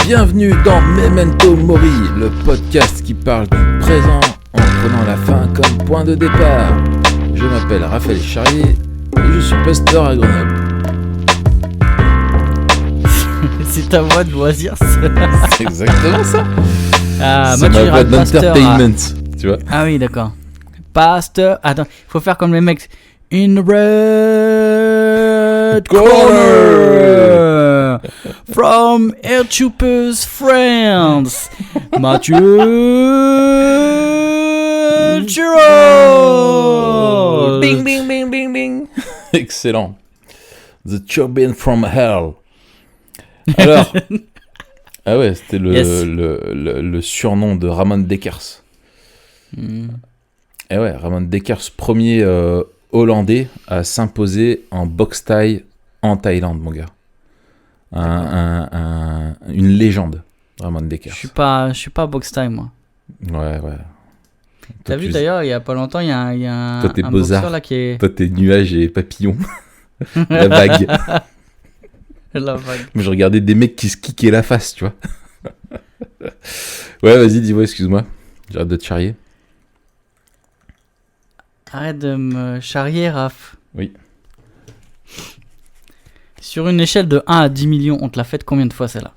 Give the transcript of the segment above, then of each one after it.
Bienvenue dans Memento Mori, le podcast qui parle du présent en prenant la fin comme point de départ. Je m'appelle Raphaël Charrier et je suis pasteur à Grenoble. C'est ta voix de loisir, ça. C'est exactement ça. Ah, c'est moi, ma voix d'entertainment, tu vois. Ah oui, d'accord. Pasteur. Attends, il faut faire comme les mecs. In the red corner from Airtuper's friends, Mathieu Giraud. Bing, bing, bing, bing, bing. Excellent. The Turbine from Hell. Alors, ah ouais, c'était le surnom de Ramon Dekers. Et ouais, Ramon Dekers, premier hollandais à s'imposer en boxe thaï en Thaïlande, mon gars. Une légende, Ramon Dekers. Je suis pas box time, moi. Ouais. T'as vu d'ailleurs, il y a pas longtemps, il y a un boxeur là qui est... Toi, t'es nuages et papillons. La vague. La vague. Mais je regardais des mecs qui se kickaient la face, tu vois. Ouais, vas-y, dis-moi, excuse-moi. J'arrête de te charrier. Arrête de me charrier, Raph. Oui. Sur une échelle de 1 à 10 millions, on te l'a faite combien de fois, celle-là ?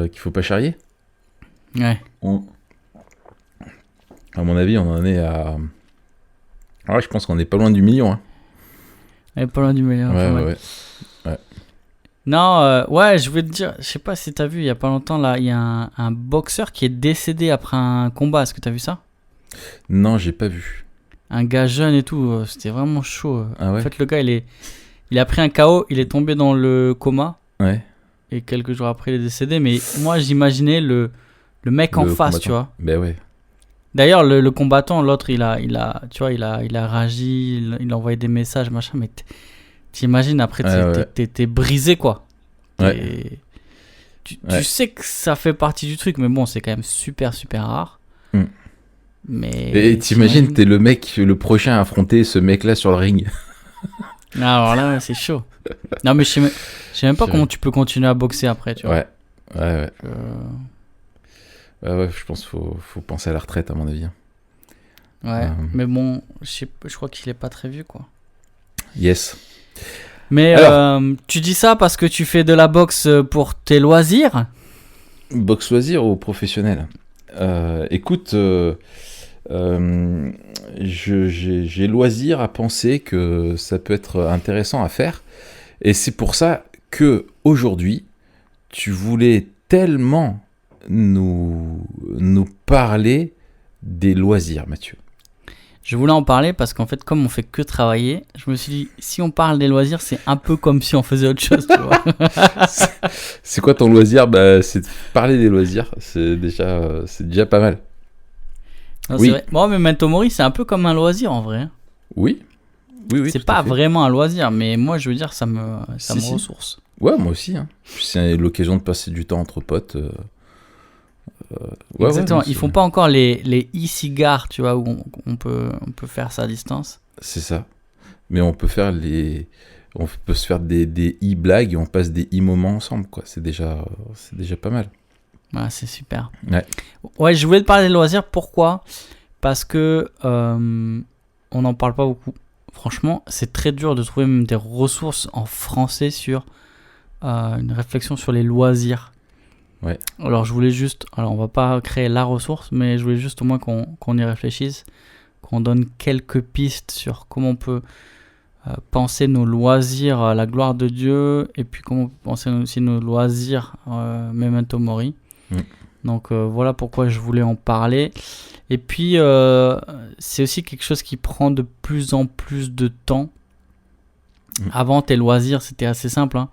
Qu'il faut pas charrier ? Ouais. À mon avis, on en est à... Ah, je pense qu'on est pas loin du million. Hein. Elle est pas loin du million. Ouais. Non, ouais, je voulais te dire, je sais pas si t'as vu, il y a pas longtemps, là, il y a un boxeur qui est décédé après un combat. Est-ce que t'as vu ça ? Non, j'ai pas vu. Un gars jeune et tout, c'était vraiment chaud. Ah ouais ? En fait, le gars, il a pris un KO, il est tombé dans le coma. Ouais. Et quelques jours après, il est décédé. Mais moi, j'imaginais le mec en face, combattant. tu vois. Ben ouais. D'ailleurs, le combattant, l'autre, il a réagi, il a envoyé des messages, machin. Mais t'imagines, après, t'es brisé, quoi. Ouais. Tu sais que ça fait partie du truc, mais bon, c'est quand même super, super rare. Mais et t'imagines, t'es le mec, le prochain à affronter ce mec-là sur le ring. Alors là, c'est chaud. Non, mais je sais même pas comment tu peux continuer à boxer après, tu vois. Ouais, je pense qu'il faut penser à la retraite, à mon avis. Ouais, mais bon, je crois qu'il est pas très vieux, quoi. Yes. Mais tu dis ça parce que tu fais de la boxe pour tes loisirs ? Boxe loisir ou professionnel ? Écoute, j'ai loisir à penser que ça peut être intéressant à faire. Et c'est pour ça que aujourd'hui, tu voulais tellement nous parler des loisirs, Mathieu. Je voulais en parler parce qu'en fait, comme on fait que travailler, je me suis dit, si on parle des loisirs, c'est un peu comme si on faisait autre chose, tu vois. C'est quoi ton loisir ? C'est de parler des loisirs. C'est déjà pas mal. Non, oui. C'est vrai. Bon, mais Memento Mori, c'est un peu comme un loisir en vrai. Oui. C'est pas vraiment un loisir, mais moi, je veux dire, ça me ressource. Ouais, moi aussi. Hein. C'est l'occasion de passer du temps entre potes. Exactement. Ils font pas encore les e-cigares, tu vois, où on peut faire ça à distance. C'est ça. Mais on peut faire on peut se faire des e-blagues et on passe des e-moments ensemble, quoi. C'est déjà pas mal. Ouais, c'est super. Ouais, je voulais te parler des loisirs. Pourquoi ? Parce que on n'en parle pas beaucoup. Franchement, c'est très dur de trouver même des ressources en français sur une réflexion sur les loisirs. Ouais. Alors, on va pas créer la ressource, mais je voulais juste au moins qu'on y réfléchisse, qu'on donne quelques pistes sur comment on peut penser nos loisirs à la gloire de Dieu, et puis comment on peut penser aussi nos loisirs Memento Mori. Donc voilà pourquoi je voulais en parler. Et puis c'est aussi quelque chose qui prend de plus en plus de temps. Avant, tes loisirs, c'était assez simple, hein.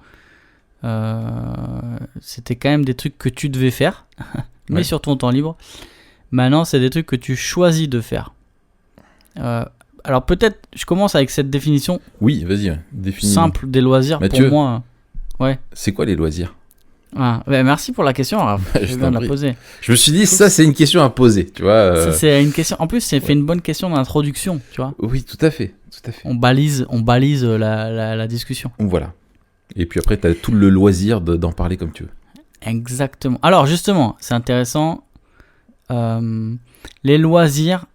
C'était quand même des trucs que tu devais faire, mais sur ton temps libre. Maintenant, c'est des trucs que tu choisis de faire. Alors peut-être, je commence avec cette définition. Oui, vas-y, définis. Simple des loisirs. Mathieu, pour moi. Ouais. C'est quoi les loisirs ? Merci pour la question. Je viens de la poser. Je me suis dit, ça c'est une question à poser, tu vois. Ça, c'est une question. En plus, c'est fait une bonne question d'introduction, tu vois. Oui, tout à fait. à fait. On balise la discussion. Voilà. Et puis après, tu as tout le loisir d'en parler comme tu veux. Exactement. Alors justement, c'est intéressant. Les loisirs.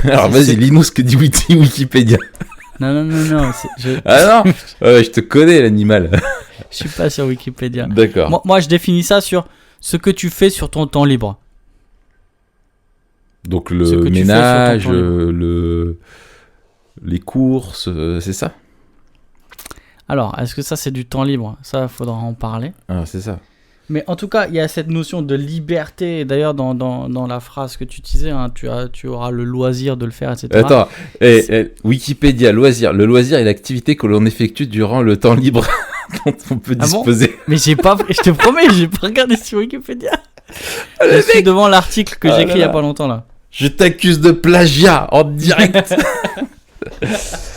Alors vas-y, lis-nous ce que dit Wikipédia. Non. Ah non, je te connais l'animal. Je suis pas sur Wikipédia. D'accord. Moi, je définis ça sur ce que tu fais sur ton temps libre. Donc le ménage, les courses, c'est ça? Alors, est-ce que ça c'est du temps libre? Ça, il faudra en parler. Ah, c'est ça. Mais en tout cas, il y a cette notion de liberté. D'ailleurs, dans la phrase que tu disais, hein, tu auras le loisir de le faire, etc. Attends, Wikipédia, loisir. Le loisir est l'activité que l'on effectue durant le temps libre dont on peut disposer. Bon, mais je te promets, j'ai pas regardé sur Wikipédia. Je suis devant l'article que j'ai écrit il y a pas longtemps là. Je t'accuse de plagiat en direct.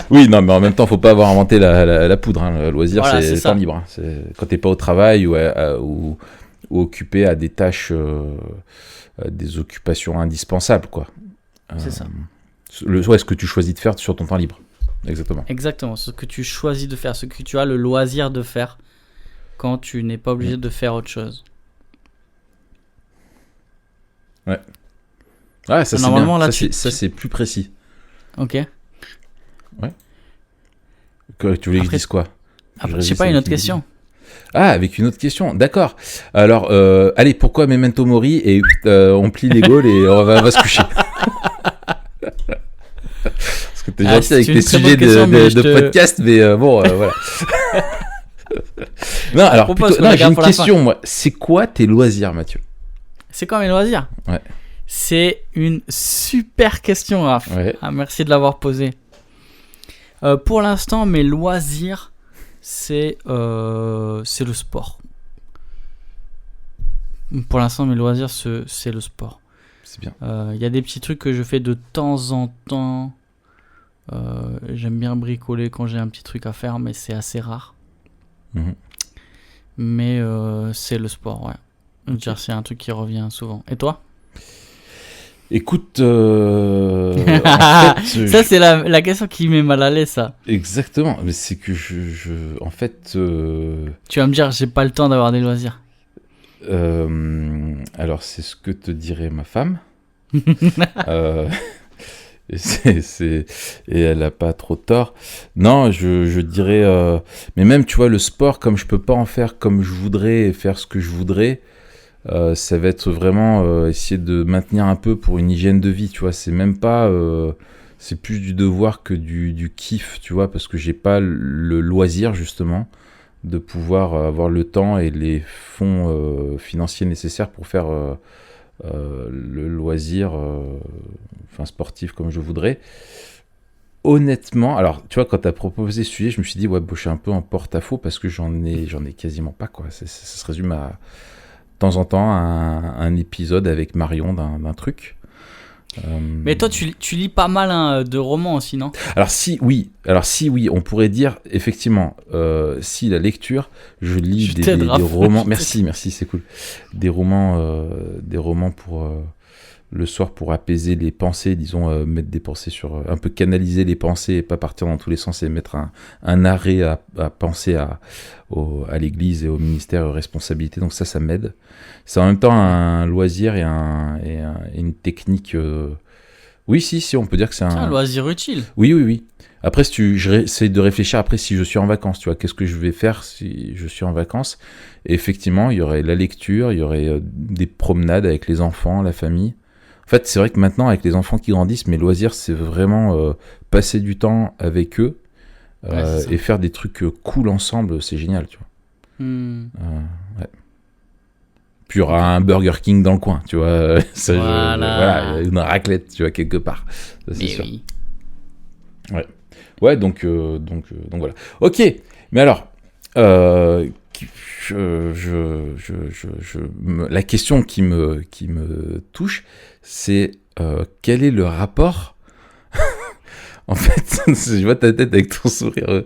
Oui, non, mais en même temps, faut pas avoir inventé la poudre. Hein. Le loisir, voilà, c'est temps libre. Hein. C'est quand t'es pas au travail ou occupé à des tâches, des occupations indispensables, quoi. C'est ça. Ce que tu choisis de faire sur ton temps libre. Exactement. Exactement. Ce que tu choisis de faire, ce que tu as le loisir de faire quand tu n'es pas obligé de faire autre chose. Ouais. Ouais, ça c'est bien. Là, ça c'est plus précis. Ok. Ouais. Tu voulais que je dise quoi? Je sais pas, une autre question. Ah, avec une autre question. D'accord. Alors, allez, pourquoi Memento Mori et on plie les gaules et on va se coucher. Parce que t'es gentil avec tes sujets de podcast, mais bon, voilà. Non, alors, j'ai une question, moi. C'est quoi tes loisirs, Mathieu? C'est quoi mes loisirs? Ouais. C'est une super question, Raph. Ouais. Ah, merci de l'avoir posée. Pour l'instant, mes loisirs, c'est le sport. Pour l'instant, mes loisirs, c'est le sport. C'est bien. Y a des petits trucs que je fais de temps en temps. J'aime bien bricoler quand j'ai un petit truc à faire, mais c'est assez rare. Mmh. Mais c'est le sport, ouais. Okay. C'est un truc qui revient souvent. Et toi? Écoute, en fait, ça c'est la question qui met mal à l'aise, ça. Exactement, mais c'est que en fait... Tu vas me dire, j'ai pas le temps d'avoir des loisirs. Alors c'est ce que te dirait ma femme. Et elle a pas trop tort. Non, je dirais... mais même, tu vois, le sport, comme je peux pas en faire comme je voudrais et faire ce que je voudrais... ça va être vraiment essayer de maintenir un peu pour une hygiène de vie, tu vois. C'est même pas, c'est plus du devoir que du kiff, tu vois, parce que j'ai pas le loisir justement de pouvoir avoir le temps et les fonds financiers nécessaires pour faire le loisir, sportif comme je voudrais. Honnêtement, alors tu vois, quand t'as proposé ce sujet, je me suis dit ouais, bon, je suis un peu en porte-à-faux parce que j'en ai quasiment pas, quoi. Ça se résume à temps en temps un épisode avec Marion d'un truc. Mais toi, tu lis pas mal de romans aussi, non? Alors si oui, on pourrait dire effectivement, si la lecture, je lis des romans. Merci, c'est cool. Des romans pour le soir pour apaiser les pensées, disons, mettre des pensées sur, un peu canaliser les pensées et pas partir dans tous les sens et mettre un arrêt à penser à l'église et au ministère de responsabilité. Donc ça m'aide. C'est en même temps un loisir et une technique. Oui, si, on peut dire que c'est un loisir utile. Oui. Après, j'essaie de réfléchir après si je suis en vacances, tu vois, qu'est-ce que je vais faire si je suis en vacances. Et effectivement, il y aurait la lecture, il y aurait des promenades avec les enfants, la famille. En fait, c'est vrai que maintenant, avec les enfants qui grandissent, mes loisirs, c'est vraiment passer du temps avec eux et faire des trucs cool ensemble, c'est génial, tu vois. Ouais. Puis il y aura un Burger King dans le coin, tu vois. Voilà, une raclette, tu vois, quelque part. Ça, c'est sûr. Oui. Ouais, donc voilà. Ok, mais alors, la question qui me touche, c'est quel est le rapport en fait, je vois ta tête avec ton sourire.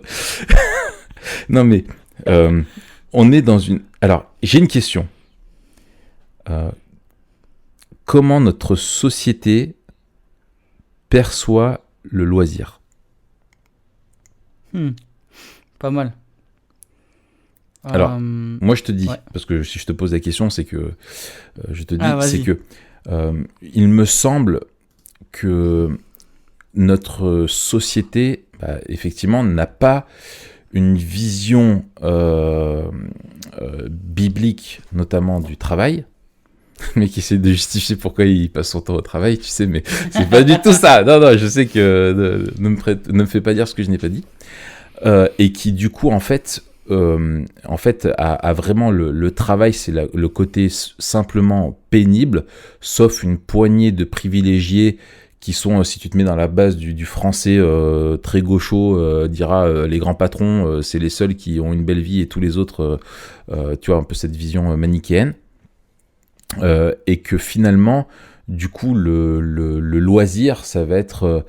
Non mais, on est dans une... Alors, j'ai une question. Comment notre société perçoit le loisir? Pas mal. Alors, moi je te dis, parce que si je te pose la question, c'est que je te dis, c'est que il me semble que notre société, effectivement, n'a pas une vision biblique, notamment du travail. Mais qui essaie de justifier pourquoi il passe son temps au travail, tu sais, mais c'est pas du tout ça. Non, je sais que ne me fais pas dire ce que je n'ai pas dit. Et qui, du coup, en fait, a vraiment le travail, c'est le côté simplement pénible, sauf une poignée de privilégiés qui sont, si tu te mets dans la base du français très gaucho, dira les grands patrons, c'est les seuls qui ont une belle vie et tous les autres, tu vois, un peu cette vision manichéenne. Et que finalement, du coup, le loisir, ça va être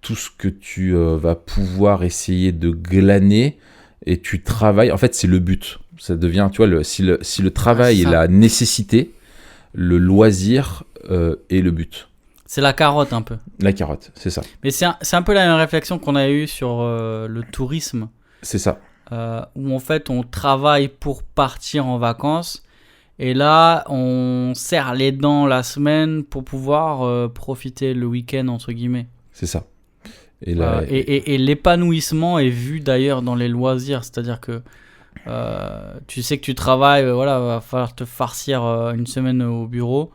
tout ce que tu vas pouvoir essayer de glaner et tu travailles. En fait, c'est le but. Ça devient, tu vois, si le travail est la nécessité, le loisir est le but. C'est la carotte un peu. La carotte, c'est ça. Mais c'est un peu la même réflexion qu'on a eue sur le tourisme. C'est ça. Où en fait, on travaille pour partir en vacances. Et là, on serre les dents la semaine pour pouvoir profiter le week-end, entre guillemets. C'est ça. Et l'épanouissement est vu d'ailleurs dans les loisirs. C'est-à-dire que tu sais que tu travailles, voilà, va falloir te farcir une semaine au bureau.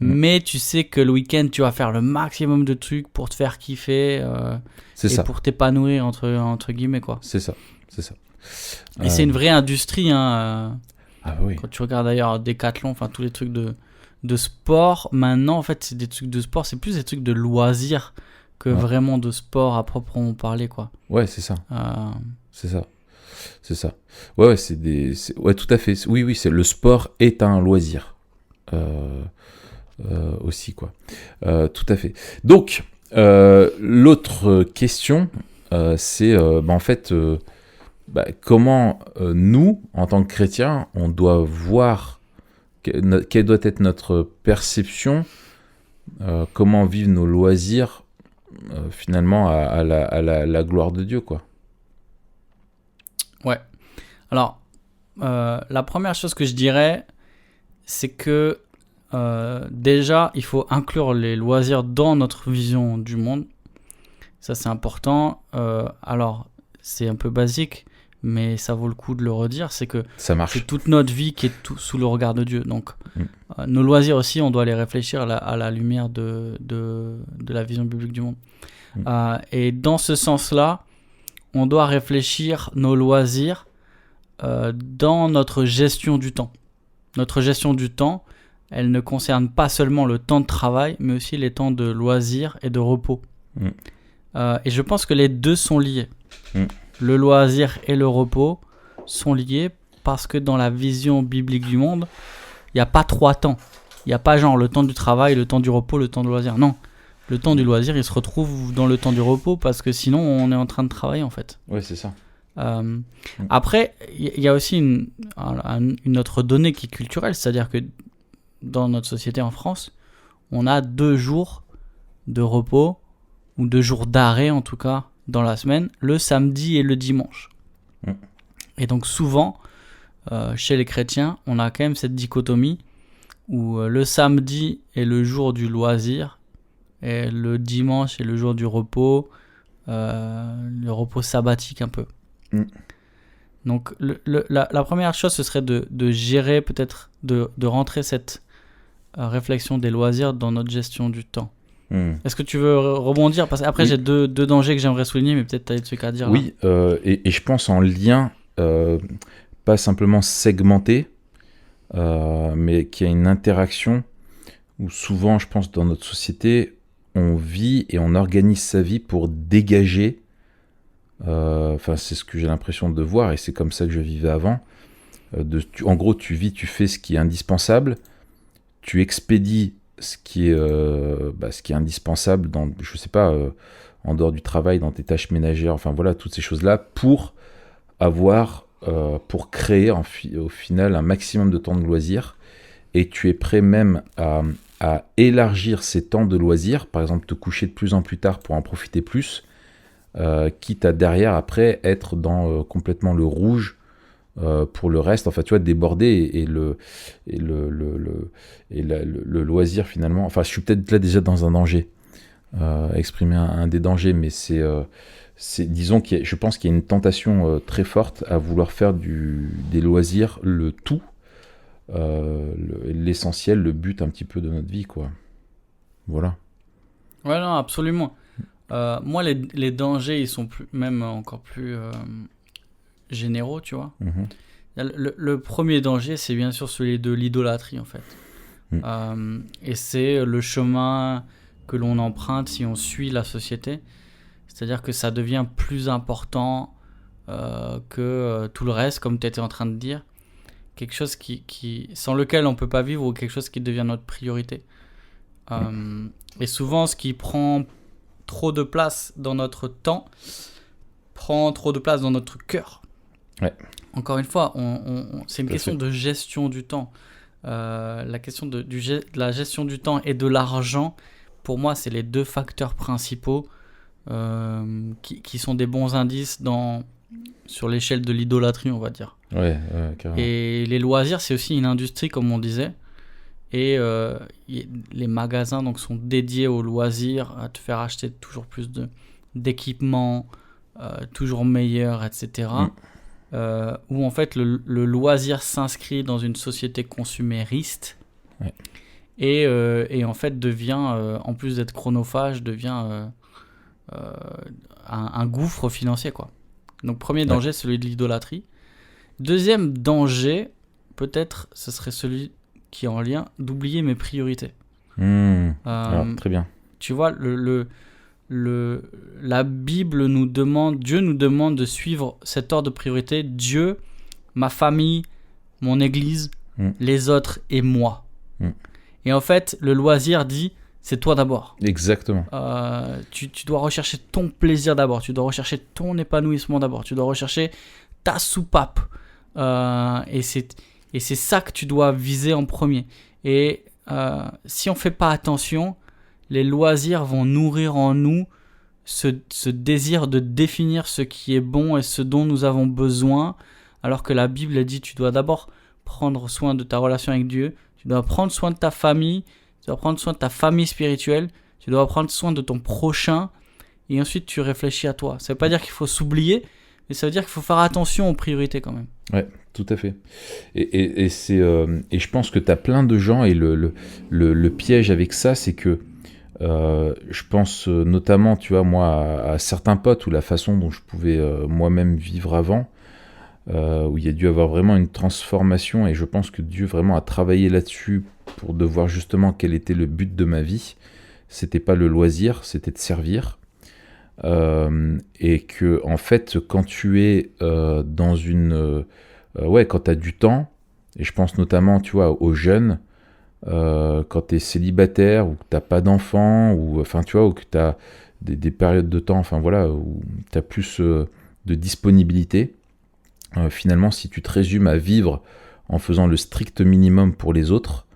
Mais tu sais que le week-end, tu vas faire le maximum de trucs pour te faire kiffer pour t'épanouir, entre guillemets, quoi. C'est ça. Et c'est une vraie industrie, hein. Ah oui. Quand tu regardes d'ailleurs Decathlon, enfin tous les trucs de sport, maintenant en fait c'est des trucs de sport, c'est plus des trucs de loisirs que vraiment de sport à proprement parler, quoi. Ouais, c'est ça. C'est ça. Ouais, ouais, tout à fait. Oui, le sport est un loisir aussi, quoi. Tout à fait. Donc l'autre question, c'est en fait. Comment nous, en tant que chrétiens, on doit voir quelle doit être notre perception, comment vivre nos loisirs finalement à la gloire de Dieu, quoi. Ouais. Alors, la première chose que je dirais, c'est que déjà, il faut inclure les loisirs dans notre vision du monde. Ça, c'est important. Alors, c'est un peu basique, mais ça vaut le coup de le redire, c'est que ça marche. C'est toute notre vie qui est sous le regard de Dieu. Donc, nos loisirs aussi, on doit les réfléchir à la lumière de la vision biblique du monde. Et dans ce sens-là, on doit réfléchir nos loisirs dans notre gestion du temps. Notre gestion du temps, elle ne concerne pas seulement le temps de travail, mais aussi les temps de loisirs et de repos. Et je pense que les deux sont liés. Le loisir et le repos sont liés parce que dans la vision biblique du monde, il n'y a pas 3 temps. Il n'y a pas genre le temps du travail, le temps du repos, le temps du loisir. Non, le temps du loisir, il se retrouve dans le temps du repos parce que sinon on est en train de travailler en fait. Ouais, c'est ça. Après, il y a aussi une autre donnée qui est culturelle, c'est-à-dire que dans notre société en France, on a 2 jours de repos ou 2 jours d'arrêt en tout cas dans la semaine, le samedi et le dimanche. Et donc souvent, chez les chrétiens, on a quand même cette dichotomie où le samedi est le jour du loisir et le dimanche est le jour du repos, le repos sabbatique un peu. Donc la première chose, ce serait de gérer peut-être, de rentrer cette réflexion des loisirs dans notre gestion du temps. Est-ce que tu veux rebondir? Parce qu'après, j'ai deux dangers que j'aimerais souligner, mais peut-être tu as des trucs à dire. Oui, et je pense en lien, pas simplement segmenté, mais qu'il y a une interaction où souvent, je pense, dans notre société, on vit et on organise sa vie pour dégager. Enfin, c'est ce que j'ai l'impression de voir, et c'est comme ça que je vivais avant. En gros, tu vis, tu fais ce qui est indispensable, tu expédies ce qui est indispensable dans, je sais pas, en dehors du travail, dans tes tâches ménagères, enfin voilà, toutes ces choses-là, pour créer au final un maximum de temps de loisirs, et tu es prêt même à élargir ces temps de loisirs, par exemple te coucher de plus en plus tard pour en profiter plus, quitte à derrière après être dans complètement le rouge pour le reste, enfin tu vois, déborder le loisir finalement, enfin je suis peut-être là déjà dans un danger, exprimer un des dangers, mais disons je pense qu'il y a une tentation très forte à vouloir faire des loisirs le tout, l'essentiel, le but un petit peu de notre vie, quoi. Voilà. Ouais, non, absolument. Moi, les dangers, ils sont même encore plus généraux, tu vois. Le premier danger, c'est bien sûr celui de l'idolâtrie, en fait. Et c'est le chemin que l'on emprunte si on suit la société. C'est-à-dire que ça devient plus important que tout le reste, comme tu étais en train de dire. Quelque chose sans lequel on ne peut pas vivre, ou quelque chose qui devient notre priorité. Et souvent, ce qui prend trop de place dans notre temps prend trop de place dans notre cœur. Ouais. Encore une fois, c'est une question de gestion du temps. La question de la gestion du temps et de l'argent, pour moi, c'est les deux facteurs principaux qui sont des bons indices sur l'échelle de l'idolâtrie, on va dire. Ouais, carrément. Et les loisirs, c'est aussi une industrie, comme on disait. Et les magasins donc, sont dédiés aux loisirs, à te faire acheter toujours plus d'équipements, toujours meilleurs, etc. Où en fait le loisir s'inscrit dans une société consumériste. Ouais. Et en fait devient, en plus d'être chronophage, devient un gouffre financier, quoi. Donc premier danger, celui de l'idolâtrie. Deuxième danger, peut-être, ce serait celui qui est en lien d'oublier mes priorités. Alors, très bien. Tu vois, la Bible nous demande, Dieu nous demande de suivre cet ordre de priorité. Dieu, ma famille, mon église, les autres et moi. Et en fait, le loisir dit, c'est toi d'abord. Exactement. Tu dois rechercher ton plaisir d'abord. Tu dois rechercher ton épanouissement d'abord. Tu dois rechercher ta soupape. Et c'est ça que tu dois viser en premier. Et si on ne fait pas attention, les loisirs vont nourrir en nous ce désir de définir ce qui est bon et ce dont nous avons besoin, alors que la Bible dit tu dois d'abord prendre soin de ta relation avec Dieu, tu dois prendre soin de ta famille, tu dois prendre soin de ta famille spirituelle, tu dois prendre soin de ton prochain, et ensuite tu réfléchis à toi. Ça ne veut pas dire qu'il faut s'oublier, mais ça veut dire qu'il faut faire attention aux priorités quand même. Ouais, tout à fait. Et je pense que tu as plein de gens, et le piège avec ça, c'est que je pense notamment, tu vois, moi, à certains potes, ou la façon dont je pouvais moi-même vivre avant, où il y a dû avoir vraiment une transformation, et je pense que Dieu vraiment a travaillé là-dessus pour de voir justement quel était le but de ma vie. C'était pas le loisir, c'était de servir. Et que en fait quand tu es dans une quand tu as du temps, et je pense notamment, tu vois, aux jeunes, quand tu es célibataire, ou que tu n'as pas d'enfants, ou enfin tu vois, ou que tu as des périodes de temps, enfin voilà, où tu as plus de disponibilité, finalement si tu te résumes à vivre en faisant le strict minimum pour les autres,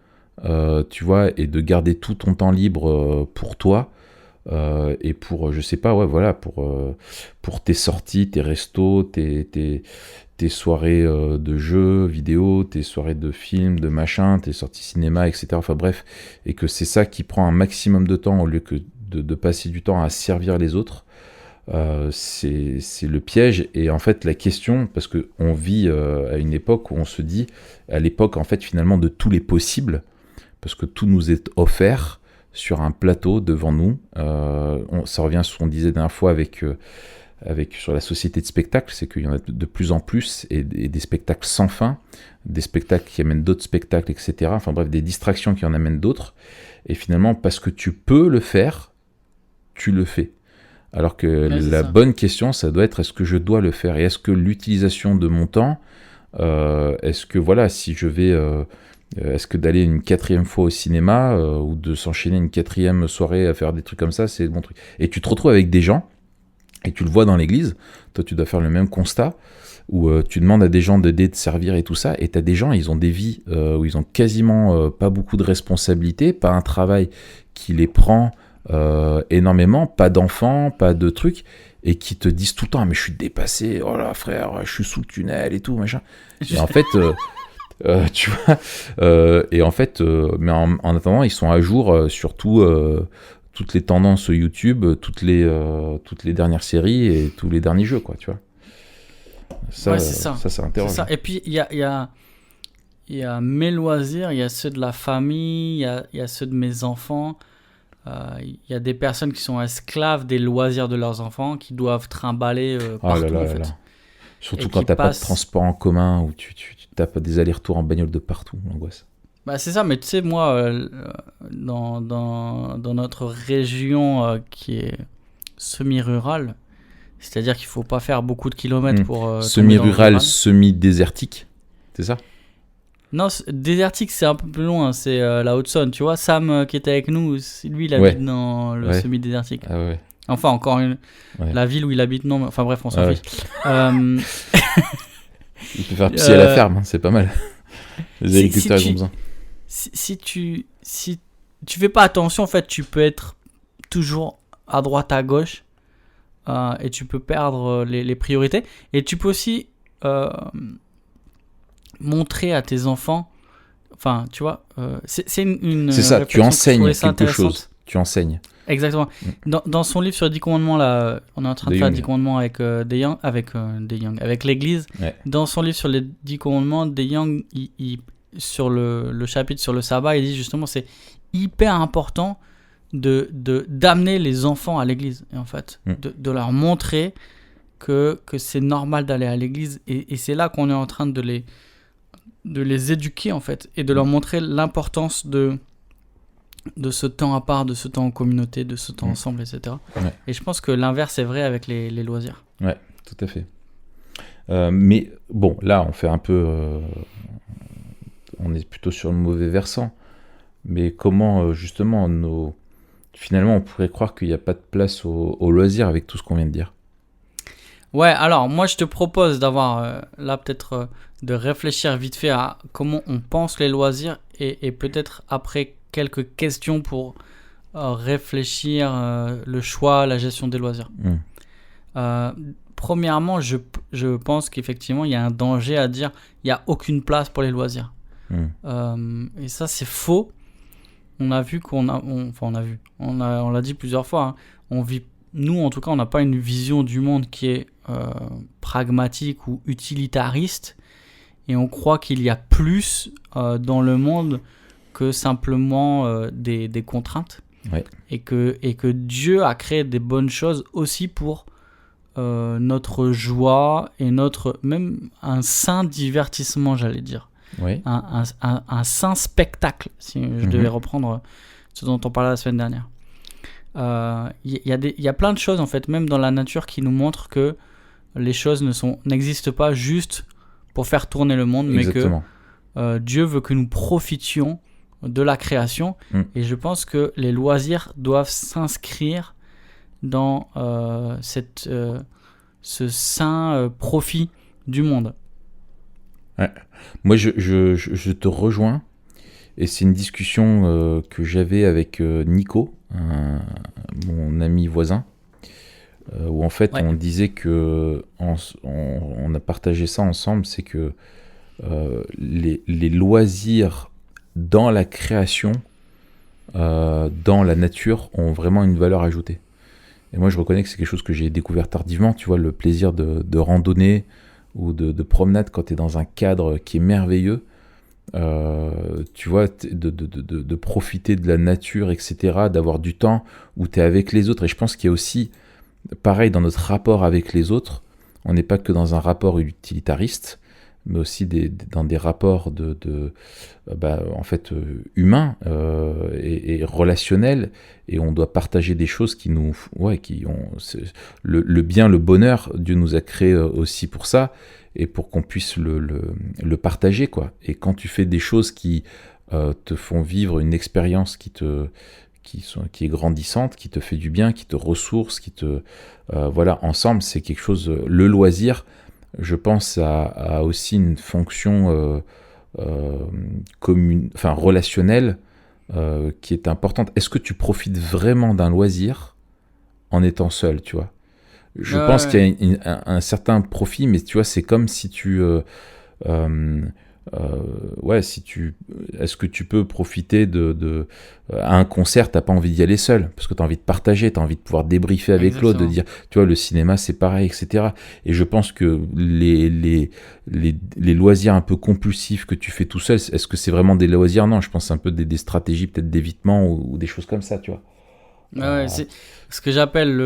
tu vois, et de garder tout ton temps libre pour toi, et pour, je sais pas, ouais, voilà, pour tes sorties, tes restos, tes soirées de jeux vidéo, tes soirées de films, de machin, tes sorties cinéma, etc. Enfin bref, et que c'est ça qui prend un maximum de temps au lieu que de passer du temps à servir les autres. C'est le piège. Et en fait la question, parce qu'on vit à une époque où on se dit, à l'époque en fait finalement de tous les possibles, parce que tout nous est offert sur un plateau devant nous. Ça revient à ce qu'on disait la dernière fois sur la société de spectacles, c'est qu'il y en a de plus en plus, et des spectacles sans fin, des spectacles qui amènent d'autres spectacles, etc. Enfin bref, des distractions qui en amènent d'autres. Et finalement, parce que tu peux le faire, tu le fais. Alors que la bonne question, ça doit être, est-ce que je dois le faire? Et est-ce que l'utilisation de mon temps, est-ce que, voilà, si je vais... est-ce que d'aller une 4e fois au cinéma, ou de s'enchaîner une 4e soirée à faire des trucs comme ça, c'est le bon truc? Et tu te retrouves avec des gens, et tu le vois dans l'église, toi tu dois faire le même constat, où tu demandes à des gens d'aider, de servir et tout ça, et tu as des gens, ils ont des vies où ils ont quasiment pas beaucoup de responsabilités, pas un travail qui les prend énormément, pas d'enfants, pas de trucs, et qui te disent tout le temps, ah, mais je suis dépassé, oh là frère, je suis sous le tunnel et tout, machin. Et en fait, tu vois, et en fait, mais en attendant, ils sont à jour sur toutes les tendances YouTube, toutes les dernières séries et tous les derniers jeux, quoi, tu vois. Ça, ouais, c'est ça. Ça interroge. C'est ça. Et puis, il y a mes loisirs, il y a ceux de la famille, il y a ceux de mes enfants. Il y a des personnes qui sont esclaves des loisirs de leurs enfants, qui doivent trimballer partout, en fait. Surtout quand t'as pas de transport en commun, ou tu tapes des allers-retours en bagnole de partout, l'angoisse. Bah, c'est ça, mais tu sais, moi, dans notre région qui est semi-rurale, c'est-à-dire qu'il faut pas faire beaucoup de kilomètres pour... semi-rural, semi-désertique, c'est ça? Non, désertique, c'est un peu plus loin, c'est la Haute-Saône, tu vois. Sam qui était avec nous, lui, il habite dans le semi-désertique. Ah ouais. Enfin, encore la ville où il habite, non, mais enfin bref, on s'en fiche. Il peut faire pisser à la ferme, hein, c'est pas mal. Les agriculteurs ont besoin. Si tu fais pas attention, en fait, tu peux être toujours à droite, à gauche, et tu peux perdre les priorités. Et tu peux aussi montrer à tes enfants, enfin, tu vois, c'est une c'est ça, tu enseignes quelque chose. Tu enseignes. Exactement. Dans son livre sur les 10 commandements, là, on est en train de faire 10 commandements avec avec l'Église. Ouais. Dans son livre sur les 10 commandements, De Young, sur le chapitre sur le sabbat, il dit justement c'est hyper important d'amener les enfants à l'église, et en fait, de leur montrer que c'est normal d'aller à l'église, et c'est là qu'on est en train de les éduquer, en fait, et de leur montrer l'importance de ce temps à part, de ce temps en communauté, de ce temps ensemble, etc. Ouais. Et je pense que l'inverse est vrai avec les loisirs. Ouais, tout à fait. Mais bon, là, on fait un peu... on est plutôt sur le mauvais versant. Mais comment, justement, finalement, on pourrait croire qu'il n'y a pas de place au loisir avec tout ce qu'on vient de dire. Ouais, alors, moi, je te propose d'avoir, là, peut-être, de réfléchir vite fait à comment on pense les loisirs, et peut-être après quelques questions pour réfléchir le choix, la gestion des loisirs. Premièrement, je pense qu'effectivement, il y a un danger à dire il n'y a aucune place pour les loisirs. Et ça, c'est faux. On a vu on l'a dit plusieurs fois, hein, nous, en tout cas, on n'a pas une vision du monde qui est pragmatique ou utilitariste, et on croit qu'il y a plus dans le monde que simplement des contraintes. Ouais. Et que Dieu a créé des bonnes choses aussi pour notre joie et même un sain divertissement, j'allais dire. Ouais. Un sain spectacle, si je devais reprendre ce dont on parlait la semaine dernière. Il y a plein de choses, en fait, même dans la nature, qui nous montrent que les choses n'existent pas juste pour faire tourner le monde. Exactement. Mais que Dieu veut que nous profitions de la création. Et je pense que les loisirs doivent s'inscrire dans ce sain profit du monde. Ouais. Moi, je te rejoins, et c'est une discussion que j'avais avec Nico, mon ami voisin, où en fait on disait que on a partagé ça ensemble, c'est que les loisirs dans la création, dans la nature, ont vraiment une valeur ajoutée. Et moi, je reconnais que c'est quelque chose que j'ai découvert tardivement, tu vois, le plaisir de randonnée ou de promenade quand tu es dans un cadre qui est merveilleux, tu vois, de profiter de la nature, etc., d'avoir du temps où tu es avec les autres. Et je pense qu'il y a aussi, pareil, dans notre rapport avec les autres, on n'est pas que dans un rapport utilitariste, mais aussi dans des rapports en fait, humains et relationnels, et on doit partager des choses le bien, le bonheur. Dieu nous a créés aussi pour ça, et pour qu'on puisse le partager, quoi. Et quand tu fais des choses qui te font vivre une expérience qui est grandissante, qui te fait du bien, qui te ressource, voilà, ensemble, c'est quelque chose. Le loisir, je pense, a aussi une fonction relationnelle qui est importante. Est-ce que tu profites vraiment d'un loisir en étant seul, tu vois? Je pense qu'il y a un certain profit, mais tu vois, c'est comme si tu... est-ce que tu peux profiter à un concert, t'as pas envie d'y aller seul, parce que t'as envie de partager, t'as envie de pouvoir débriefer avec l'autre, de dire, tu vois, le cinéma c'est pareil, etc. Et je pense que les loisirs un peu compulsifs que tu fais tout seul, est-ce que c'est vraiment des loisirs? Non, je pense que c'est un peu des stratégies peut-être d'évitement ou des choses comme ça, tu vois. C'est ce que j'appelle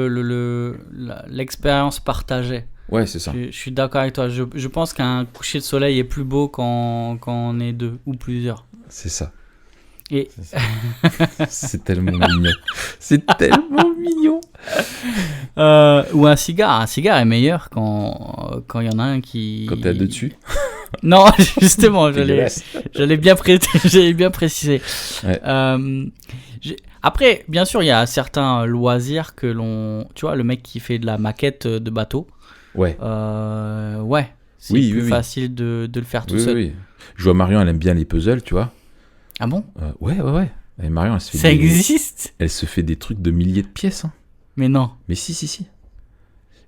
l'expérience partagée. Ouais, c'est ça. Je suis d'accord avec toi. Je pense qu'un coucher de soleil est plus beau quand on est deux ou plusieurs. C'est ça. Et c'est tellement mignon. C'est tellement mignon. Ou un cigare. Un cigare est meilleur quand il y en a un qui... Quand t'es à deux dessus. Non, justement, j'allais bien préciser. Ouais. Après, bien sûr, il y a certains loisirs que tu vois, le mec qui fait de la maquette de bateau. Ouais. C'est plus facile de le faire tout seul. Oui. Je vois Marion, elle aime bien les puzzles, tu vois. Ah bon? Ouais. Et Marion, existe? Elle se fait des trucs de milliers de pièces. Hein. Mais non. Mais si.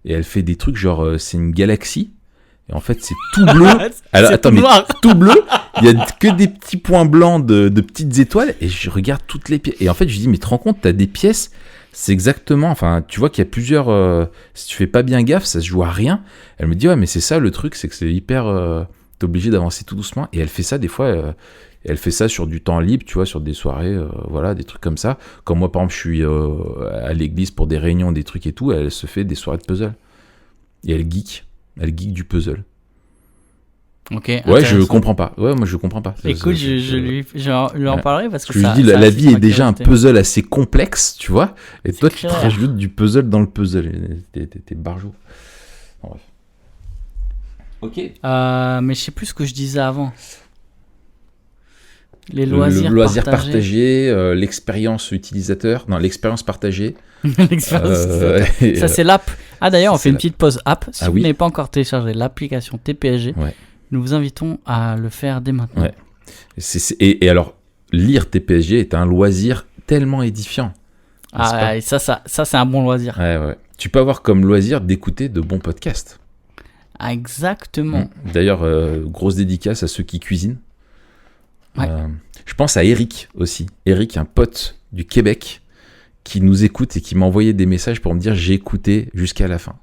Et elle fait des trucs genre, c'est une galaxie. Et en fait, c'est tout bleu. Alors, c'est attends, tout noir. Tout bleu. Il y a que des petits points blancs de petites étoiles. Et je regarde toutes les pièces. Et en fait, je dis, mais tu te rends compte, t'as des pièces. C'est exactement. Enfin, tu vois qu'il y a plusieurs. Si tu fais pas bien gaffe, ça se joue à rien. Elle me dit, ouais, mais c'est ça le truc, c'est que c'est hyper. T'es obligé d'avancer tout doucement. Et elle fait ça des fois. Elle fait ça sur du temps libre, tu vois, sur des soirées, voilà, des trucs comme ça. Comme moi, par exemple, je suis à l'église pour des réunions, des trucs et tout. Elle se fait des soirées de puzzle. Et elle geek. Elle geek du puzzle. Ok. Ouais, je comprends pas. Ouais, moi je comprends pas. Écoute, je lui en parlerai parce que je lui dis, la vie est déjà un puzzle assez complexe, tu vois. Et toi, tu te rajoutes du puzzle dans le puzzle. T'es barjou. Bref. Ok. Mais je sais plus ce que je disais avant. Les loisirs le loisir partagé, l'expérience utilisateur, non, l'expérience partagée. Ça, c'est l'app. Ah, d'ailleurs, on fait une petite pause app. Si vous oui. n'avez pas encore téléchargé l'application TPSG, nous vous invitons à le faire dès maintenant. Ouais. Et alors, lire TPSG est un loisir tellement édifiant. Et ça, c'est un bon loisir. Ouais. Tu peux avoir comme loisir d'écouter de bons podcasts. Ah, exactement. D'ailleurs, grosse dédicace à ceux qui cuisinent. Ouais. Je pense à Eric aussi. Eric, un pote du Québec qui nous écoute et qui m'a envoyé des messages pour me dire j'ai écouté jusqu'à la fin.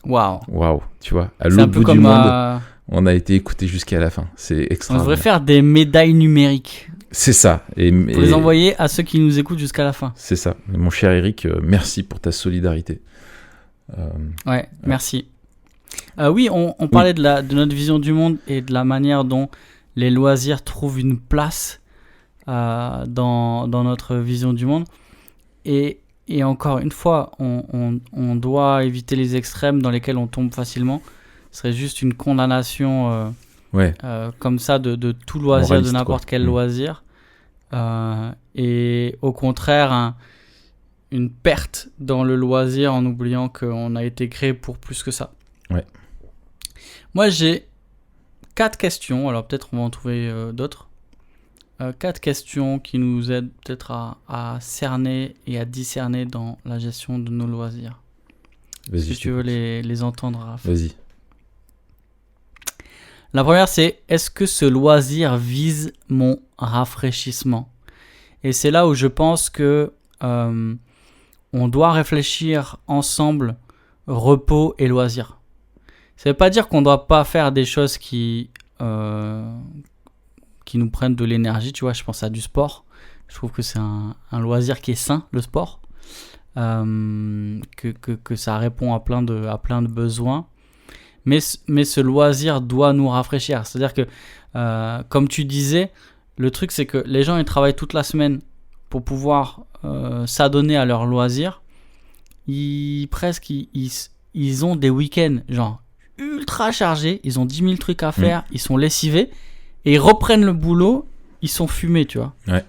Waouh, tu vois, à l'autre bout du monde, on a été écouté jusqu'à la fin. C'est extraordinaire. On devrait faire des médailles numériques. C'est ça. Pour les envoyer à ceux qui nous écoutent jusqu'à la fin. C'est ça. Mon cher Eric, merci pour ta solidarité. Merci. Oui, on parlait de notre vision du monde et de la manière dont les loisirs trouvent une place dans notre vision du monde. Et encore une fois, on doit éviter les extrêmes dans lesquels on tombe facilement. Ce serait juste une condamnation comme ça de tout loisir, moraliste, de n'importe quel loisir. Et au contraire, une perte dans le loisir en oubliant qu'on a été créé pour plus que ça. Ouais. Moi, j'ai 4 questions. Alors peut-être on va en trouver d'autres. 4 questions qui nous aident peut-être à cerner et à discerner dans la gestion de nos loisirs. Vas-y, si tu veux les entendre, Raph. Vas-y. La première, c'est est-ce que ce loisir vise mon rafraîchissement? Et c'est là où je pense que on doit réfléchir ensemble repos et loisirs. Ça ne veut pas dire qu'on ne doit pas faire des choses qui nous prennent de l'énergie, tu vois, je pense à du sport. Je trouve que c'est un loisir qui est sain, le sport. Que ça répond à plein de besoins. Mais ce loisir doit nous rafraîchir. C'est-à-dire que, comme tu disais, le truc c'est que les gens ils travaillent toute la semaine pour pouvoir s'adonner à leur loisir. Ils ont des week-ends genre ultra chargés, ils ont 10 000 trucs à faire, ils sont lessivés et ils reprennent le boulot, ils sont fumés, tu vois. Ouais.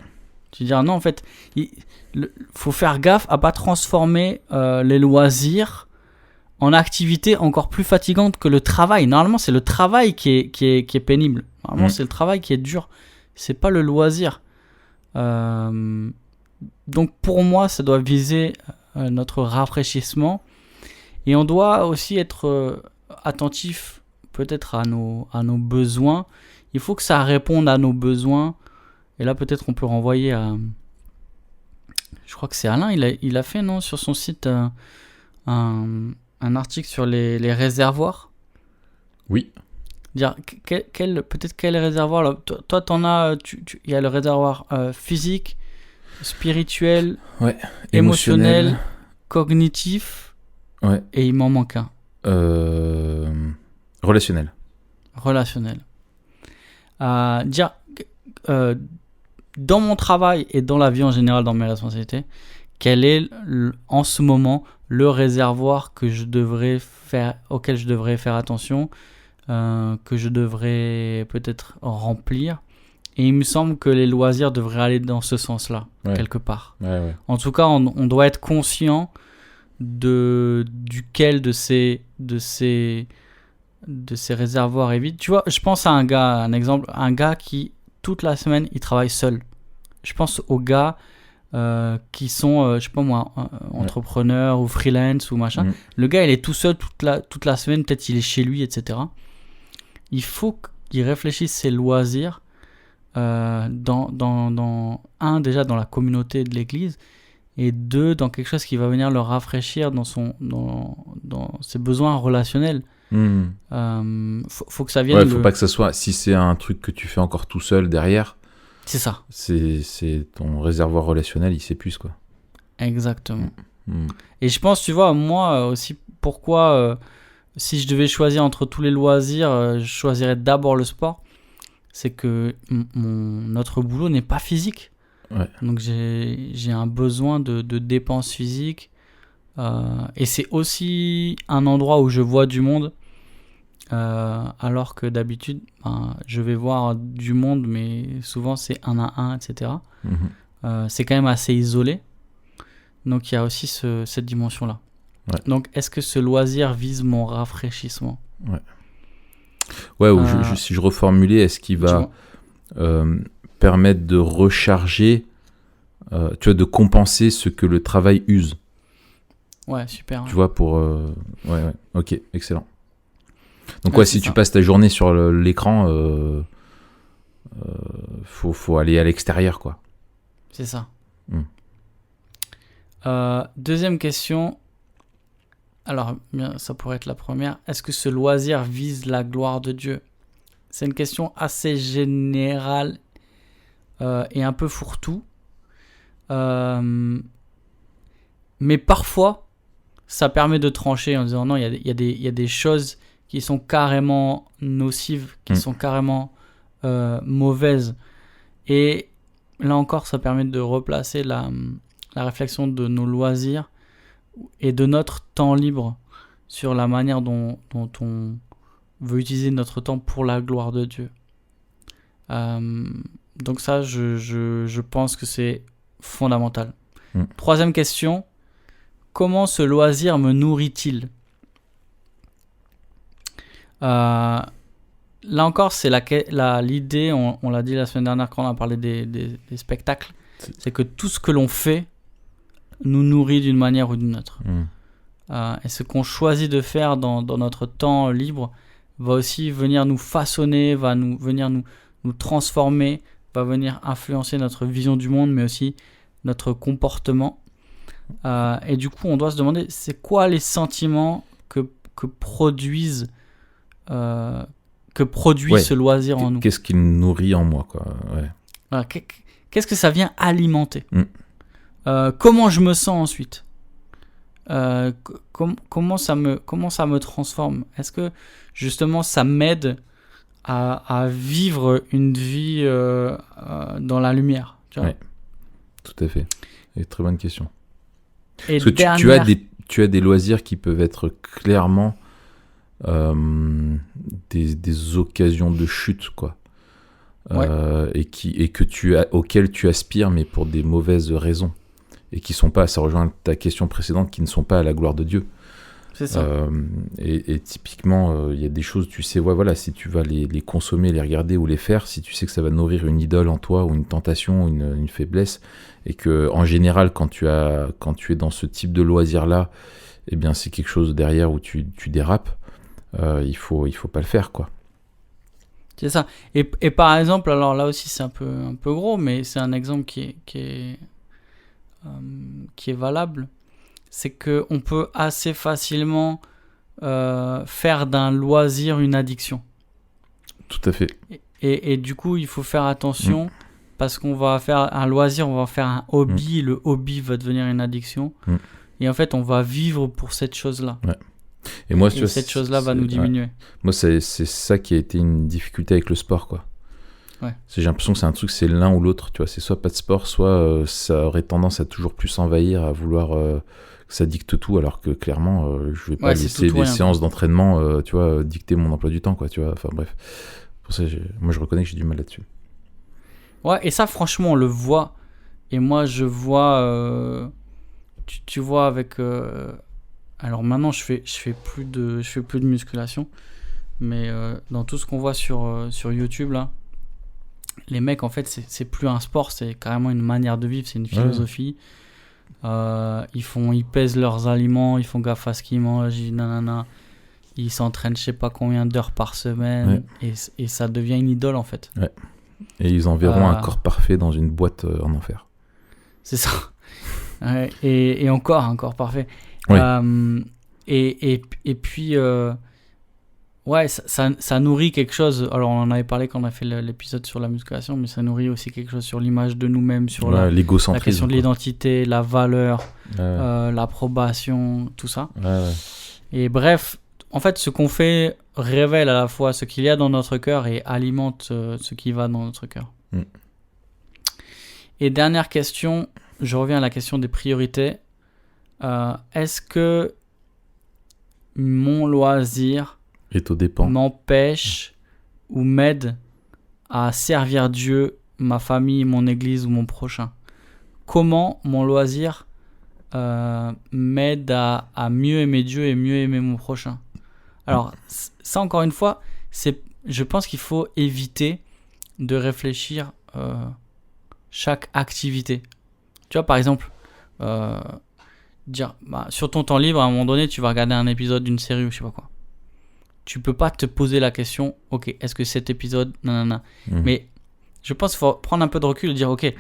Tu veux dire non, en fait, faut faire gaffe à pas transformer les loisirs en activité encore plus fatigante que le travail. Normalement, c'est le travail qui est pénible. Normalement, c'est le travail qui est dur. C'est pas le loisir. Donc pour moi, ça doit viser notre rafraîchissement. Et on doit aussi être attentif peut-être à nos besoins. Il faut que ça réponde à nos besoins. Et là, peut-être on peut renvoyer à... Je crois que c'est Alain, il a fait, non, sur son site un article sur les réservoirs. Oui. Dire peut-être quel réservoir là, toi t'en as, il y a le réservoir physique, spirituel, ouais, émotionnel, cognitif, ouais, et il m'en manque un. Relationnel. Dans mon travail et dans la vie en général, dans mes responsabilités, quel est en ce moment le réservoir auquel je devrais faire attention, que je devrais peut-être remplir. Et il me semble que les loisirs devraient aller dans ce sens-là, quelque part. Ouais. En tout cas, on doit être conscient duquel de ces réservoirs est vide. Tu vois, je pense à un exemple, un gars qui, toute la semaine, il travaille seul. Je pense aux gars qui sont, je sais pas moi, entrepreneurs ou freelance ou machin. Le gars, il est tout seul toute la semaine, peut-être il est chez lui, etc. Il faut qu'il réfléchisse ses loisirs déjà dans la communauté de l'église, et deux, dans quelque chose qui va venir le rafraîchir dans ses besoins relationnels. Faut que ça vienne. Ouais, faut pas que ça soit, si c'est un truc que tu fais encore tout seul derrière, c'est ça. C'est ton réservoir relationnel, il s'épuise, quoi. Exactement. Et je pense, tu vois, moi aussi, pourquoi si je devais choisir entre tous les loisirs, je choisirais d'abord le sport. C'est que notre boulot n'est pas physique. Ouais. Donc j'ai un besoin de dépenses physiques. Et c'est aussi un endroit où je vois du monde. Alors que d'habitude, je vais voir du monde, mais souvent c'est un à un, etc. C'est quand même assez isolé. Donc il y a aussi cette dimension-là. Ouais. Donc, est-ce que ce loisir vise mon rafraîchissement ? Ouais, ou si je reformulais, est-ce qu'il va permettre de recharger, tu vois, de compenser ce que le travail use ? Ouais, super. Tu vois, pour... Ouais, ok, excellent. Donc si tu passes ta journée sur l'écran, faut aller à l'extérieur, quoi. C'est ça. Deuxième question... Alors, ça pourrait être la première. Est-ce que ce loisir vise la gloire de Dieu ? C'est une question assez générale et un peu fourre-tout. Mais parfois, ça permet de trancher en disant non, il y a des choses qui sont carrément nocives, qui sont carrément mauvaises. Et là encore, ça permet de replacer la réflexion de nos loisirs et de notre temps libre sur la manière dont on veut utiliser notre temps pour la gloire de Dieu. Donc ça, je pense que c'est fondamental. Troisième question, comment ce loisir me nourrit-il ? Là encore, c'est l'idée, on l'a dit la semaine dernière quand on a parlé des spectacles, c'est que tout ce que l'on fait nous nourrit d'une manière ou d'une autre. Et ce qu'on choisit de faire dans notre temps libre va aussi venir nous façonner, va venir nous transformer, va venir influencer notre vision du monde, mais aussi notre comportement. Et du coup, on doit se demander, c'est quoi les sentiments que produit ce loisir en nous ? Qu'est-ce qui nourrit en moi, quoi. Ouais. Voilà, qu'est-ce que ça vient alimenter ? Comment je me sens ensuite ? Comment ça me transforme ? Est-ce que justement ça m'aide à vivre une vie dans la lumière, tu vois ? Ouais, tout à fait. Et très bonne question. Et parce que tu as des loisirs qui peuvent être clairement des occasions de chute, quoi. Auxquelles tu aspires, mais pour des mauvaises raisons. Et qui sont pas, ça rejoint ta question précédente, qui ne sont pas à la gloire de Dieu. C'est ça. Et typiquement, il y a des choses, tu sais, ouais, voilà, si tu vas les consommer, les regarder ou les faire, si tu sais que ça va nourrir une idole en toi ou une tentation, une faiblesse, et que en général, quand tu es dans ce type de loisir-là, eh bien, c'est quelque chose derrière où tu dérapes. Il faut pas le faire, quoi. C'est ça. Et par exemple, alors là aussi c'est un peu gros, mais c'est un exemple qui est valable. C'est que on peut assez facilement faire d'un loisir une addiction. Tout à fait. Et du coup, il faut faire attention parce qu'on va faire un loisir, on va faire un hobby, le hobby va devenir une addiction. Et en fait, on va vivre pour cette chose-là. Ouais. Et moi, et cette chose-là va nous diminuer. Ouais. Moi, c'est ça qui a été une difficulté avec le sport, quoi. Ouais. J'ai l'impression que c'est un truc, c'est l'un ou l'autre, tu vois. C'est soit pas de sport, soit ça aurait tendance à toujours plus envahir, à vouloir que ça dicte tout, alors que clairement, je vais pas laisser des séances d'entraînement, tu vois, dicter mon emploi du temps, quoi, tu vois. Enfin bref, pour ça, moi, je reconnais que j'ai du mal là-dessus. Ouais, et ça, franchement, on le voit. Et moi, je vois, tu vois, avec. Alors maintenant, je fais plus de musculation, mais dans tout ce qu'on voit sur YouTube là, les mecs, en fait, c'est plus un sport, c'est carrément une manière de vivre, c'est une philosophie. Ils pèsent leurs aliments, ils font gaffe à ce qu'ils mangent, nanana. Ils s'entraînent je sais pas combien d'heures par semaine, et ça devient une idole en fait. Ouais. Et ils enverront un corps parfait dans une boîte en enfer. C'est ça. Ouais, et encore un corps parfait. Oui. Et puis, ouais, ça nourrit quelque chose. Alors, on en avait parlé quand on a fait l'épisode sur la musculation, mais ça nourrit aussi quelque chose sur l'image de nous-mêmes, sur la question de l'identité, la valeur, l'approbation, tout ça. Ouais. Et bref, en fait, ce qu'on fait révèle à la fois ce qu'il y a dans notre cœur et alimente ce qui va dans notre cœur. Et dernière question, je reviens à la question des priorités. Est-ce que mon loisir m'empêche ou m'aide à servir Dieu, ma famille, mon église ou mon prochain? Comment mon loisir m'aide à mieux aimer Dieu et mieux aimer mon prochain? Alors, ça encore une fois, je pense qu'il faut éviter de réfléchir chaque activité. Tu vois, par exemple, dire, sur ton temps libre, à un moment donné, tu vas regarder un épisode d'une série ou je sais pas quoi. Tu peux pas te poser la question, ok, est-ce que cet épisode, nanana. Mais je pense qu'il faut prendre un peu de recul et dire, ok,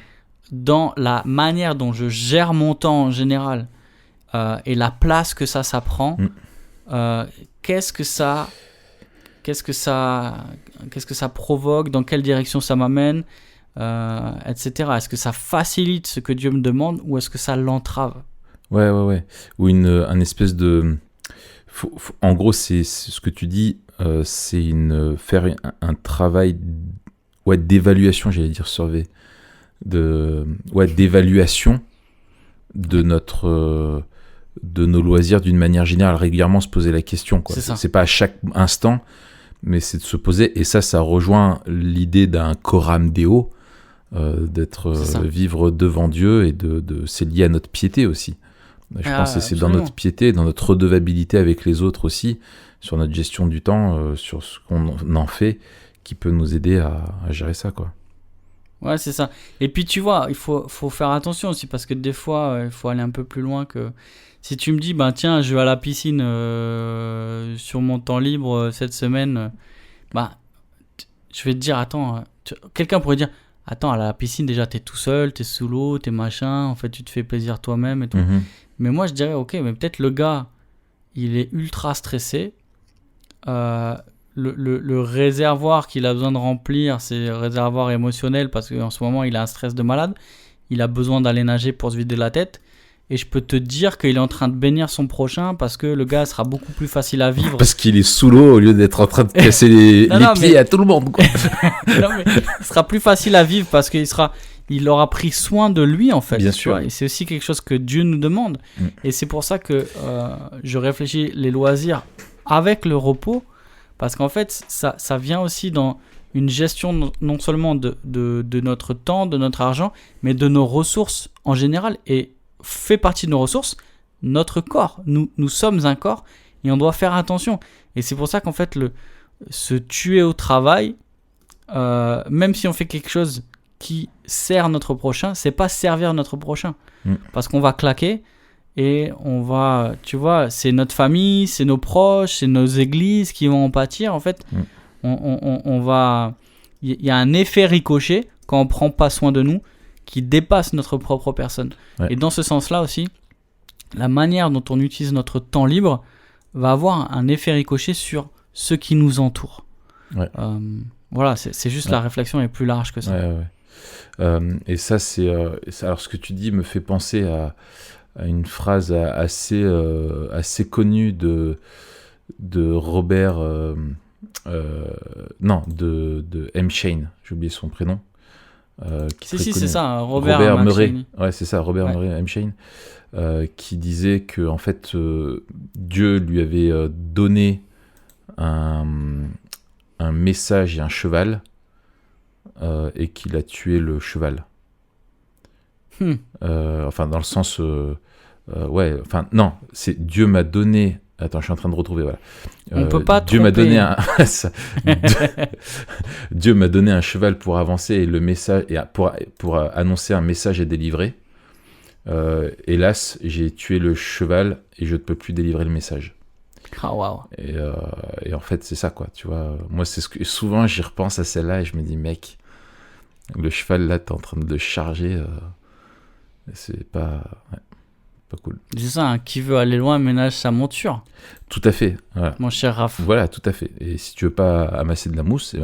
dans la manière dont je gère mon temps en général et la place que ça prend, qu'est-ce que ça provoque, dans quelle direction ça m'amène, etc. Est-ce que ça facilite ce que Dieu me demande ou est-ce que ça l'entrave? Ouais. Ou un espèce de... en gros, c'est ce que tu dis, c'est faire un travail d'évaluation, j'allais dire survey, d'évaluation de nos loisirs d'une manière générale, régulièrement se poser la question, quoi. C'est pas à chaque instant, mais c'est de se poser, et ça rejoint l'idée d'un coram deo, vivre devant Dieu, et c'est lié à notre piété aussi. Je pense que c'est dans notre piété, dans notre redevabilité avec les autres aussi, sur notre gestion du temps, sur ce qu'on en fait, qui peut nous aider à gérer ça, quoi. Ouais, c'est ça. Et puis tu vois, il faut faire attention aussi, parce que des fois, il faut aller un peu plus loin que... Si tu me dis, tiens, je vais à la piscine sur mon temps libre cette semaine, je vais te dire, attends, quelqu'un pourrait dire, attends, à la piscine, déjà, t'es tout seul, t'es sous l'eau, t'es machin, en fait, tu te fais plaisir toi-même et tout. Mais moi, je dirais, ok, mais peut-être le gars, il est ultra stressé. Le réservoir qu'il a besoin de remplir, c'est le réservoir émotionnel, parce qu'en ce moment, il a un stress de malade. Il a besoin d'aller nager pour se vider la tête. Et je peux te dire qu'il est en train de bénir son prochain, parce que le gars sera beaucoup plus facile à vivre. Parce qu'il est sous l'eau au lieu d'être en train de casser les pieds à tout le monde, quoi. Non, mais il sera plus facile à vivre parce qu'il aura pris soin de lui, en fait. Bien sûr. Vois, et c'est aussi quelque chose que Dieu nous demande. Et c'est pour ça que je réfléchis les loisirs avec le repos, parce qu'en fait, ça vient aussi dans une gestion non seulement de notre temps, de notre argent, mais de nos ressources en général. Et fait partie de nos ressources notre corps. Nous sommes un corps, Et on doit faire attention. Et c'est pour ça qu'en fait, se tuer au travail, même si on fait quelque chose qui sert notre prochain, c'est pas servir notre prochain. Parce qu'on va claquer et on va, tu vois, c'est notre famille, c'est nos proches, c'est nos églises qui vont en pâtir. En fait, on va... Il y a un effet ricochet quand on prend pas soin de nous qui dépasse notre propre personne. Et dans ce sens-là aussi, la manière dont on utilise notre temps libre va avoir un effet ricochet sur ceux qui nous entourent. Voilà, c'est juste la réflexion est plus large que ça. Et ça, alors ce que tu dis me fait penser à une phrase assez connue de Robert... non, de M. Shane, j'ai oublié son prénom. C'est ça, Robert Murray. Ouais, c'est ça, Robert Murray, M. Shane, qui disait que en fait, Dieu lui avait donné un message et un cheval, et qu'il a tué le cheval. Enfin, dans le sens, non, c'est Dieu m'a donné. Attends, je suis en train de retrouver, voilà. On peut pas Dieu m'a donné Dieu m'a donné un cheval pour avancer et le message et pour annoncer un message et délivrer. Hélas, j'ai tué le cheval et je ne peux plus délivrer le message. Wow. Et en fait, c'est ça, quoi. Tu vois, moi, c'est ce que souvent j'y repense à celle-là et je me dis, mec, le cheval là, t'es en train de le charger. C'est pas. Pas cool. C'est ça, hein, qui veut aller loin ménage sa monture. Tout à fait. Voilà. Mon cher Raph. Voilà, tout à fait. Et si tu veux pas amasser de la mousse,